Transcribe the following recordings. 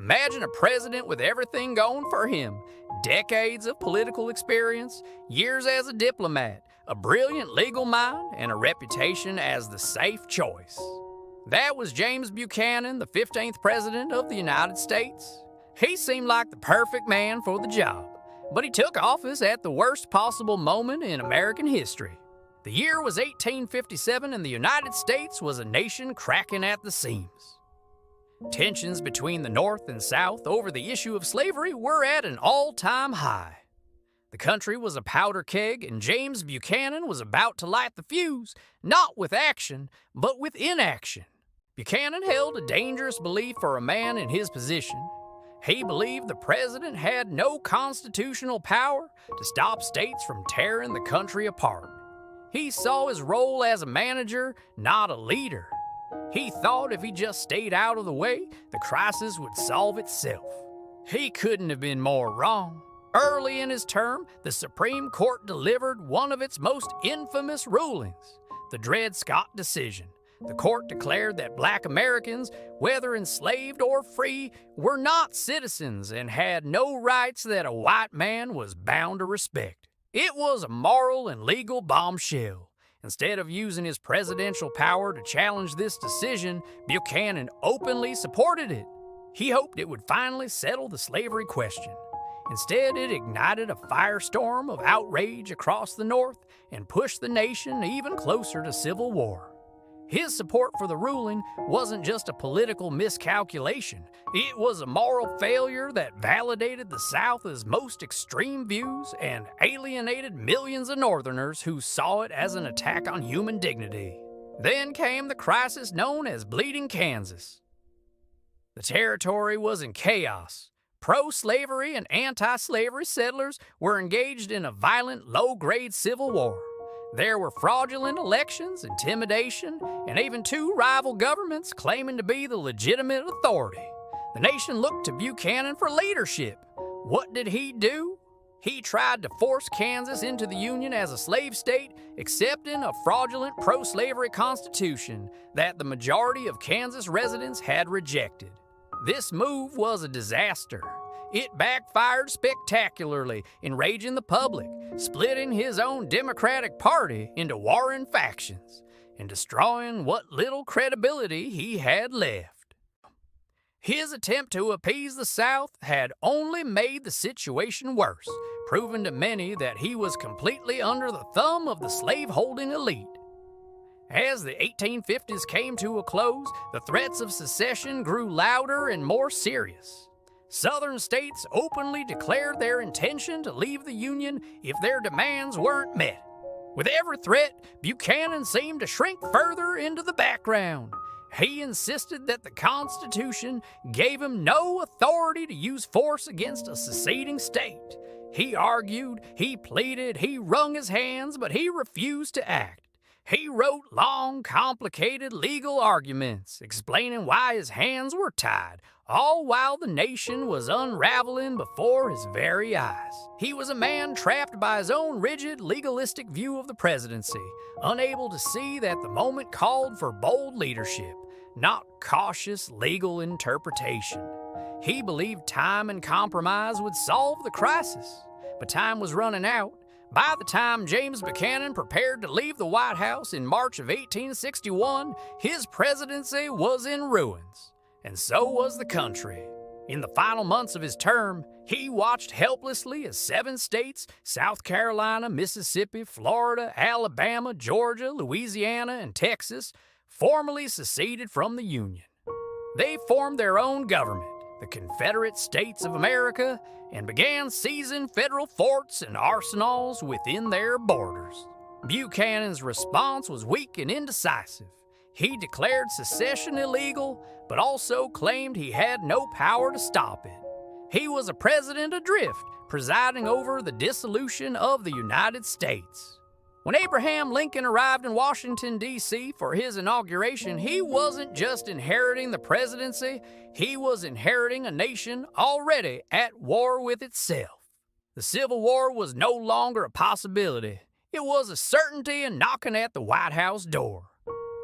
Imagine a president with everything going for him. Decades of political experience, years as a diplomat, a brilliant legal mind, and a reputation as the safe choice. That was James Buchanan, the 15th President of the United States. He seemed like the perfect man for the job, but he took office at the worst possible moment in American history. The year was 1857 and the United States was a nation cracking at the seams. Tensions between the North and South over the issue of slavery were at an all-time high. The country was a powder keg, and James Buchanan was about to light the fuse, not with action, but with inaction. Buchanan held a dangerous belief for a man in his position. He believed the president had no constitutional power to stop states from tearing the country apart. He saw his role as a manager, not a leader. He thought if he just stayed out of the way, the crisis would solve itself. He couldn't have been more wrong. Early in his term, the Supreme Court delivered one of its most infamous rulings, the Dred Scott decision. The court declared that black Americans, whether enslaved or free, were not citizens and had no rights that a white man was bound to respect. It was a moral and legal bombshell. Instead of using his presidential power to challenge this decision, Buchanan openly supported it. He hoped it would finally settle the slavery question. Instead, it ignited a firestorm of outrage across the North and pushed the nation even closer to civil war. His support for the ruling wasn't just a political miscalculation. It was a moral failure that validated the South's most extreme views and alienated millions of Northerners who saw it as an attack on human dignity. Then came the crisis known as Bleeding Kansas. The territory was in chaos. Pro-slavery and anti-slavery settlers were engaged in a violent, low-grade civil war. There were fraudulent elections, intimidation, and even two rival governments claiming to be the legitimate authority. The nation looked to Buchanan for leadership. What did he do? He tried to force Kansas into the Union as a slave state, accepting a fraudulent pro-slavery constitution that the majority of Kansas residents had rejected. This move was a disaster. It backfired spectacularly, enraging the public, splitting his own Democratic Party into warring factions, and destroying what little credibility he had left. His attempt to appease the South had only made the situation worse, proving to many that he was completely under the thumb of the slave-holding elite. As the 1850s came to a close, the threats of secession grew louder and more serious. Southern states openly declared their intention to leave the Union if their demands weren't met. With every threat, Buchanan seemed to shrink further into the background. He insisted that the Constitution gave him no authority to use force against a seceding state. He argued, he pleaded, he wrung his hands, but he refused to act. He wrote long, complicated legal arguments, explaining why his hands were tied, all while the nation was unraveling before his very eyes. He was a man trapped by his own rigid, legalistic view of the presidency, unable to see that the moment called for bold leadership, not cautious legal interpretation. He believed time and compromise would solve the crisis, but time was running out. By the time James Buchanan prepared to leave the White House in March of 1861, his presidency was in ruins, and so was the country. In the final months of his term, he watched helplessly as 7 states, South Carolina, Mississippi, Florida, Alabama, Georgia, Louisiana, and Texas, formally seceded from the Union. They formed their own government, the Confederate States of America, and began seizing federal forts and arsenals within their borders. Buchanan's response was weak and indecisive. He declared secession illegal, but also claimed he had no power to stop it. He was a president adrift, presiding over the dissolution of the United States. When Abraham Lincoln arrived in Washington, D.C. for his inauguration, he wasn't just inheriting the presidency, he was inheriting a nation already at war with itself. The Civil War was no longer a possibility. It was a certainty and knocking at the White House door.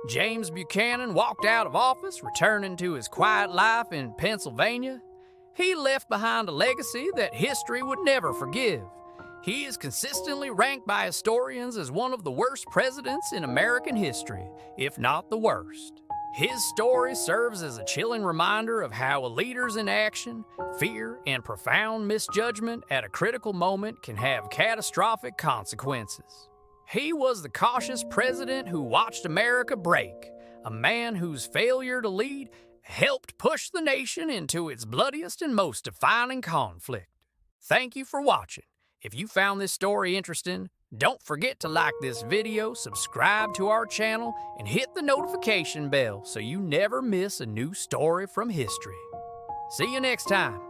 James Buchanan walked out of office, returning to his quiet life in Pennsylvania. He left behind a legacy that history would never forgive. He is consistently ranked by historians as one of the worst presidents in American history, if not the worst. His story serves as a chilling reminder of how a leader's inaction, fear, and profound misjudgment at a critical moment can have catastrophic consequences. He was the cautious president who watched America break, a man whose failure to lead helped push the nation into its bloodiest and most defining conflict. Thank you for watching. If you found this story interesting, don't forget to like this video, subscribe to our channel, and hit the notification bell so you never miss a new story from history. See you next time.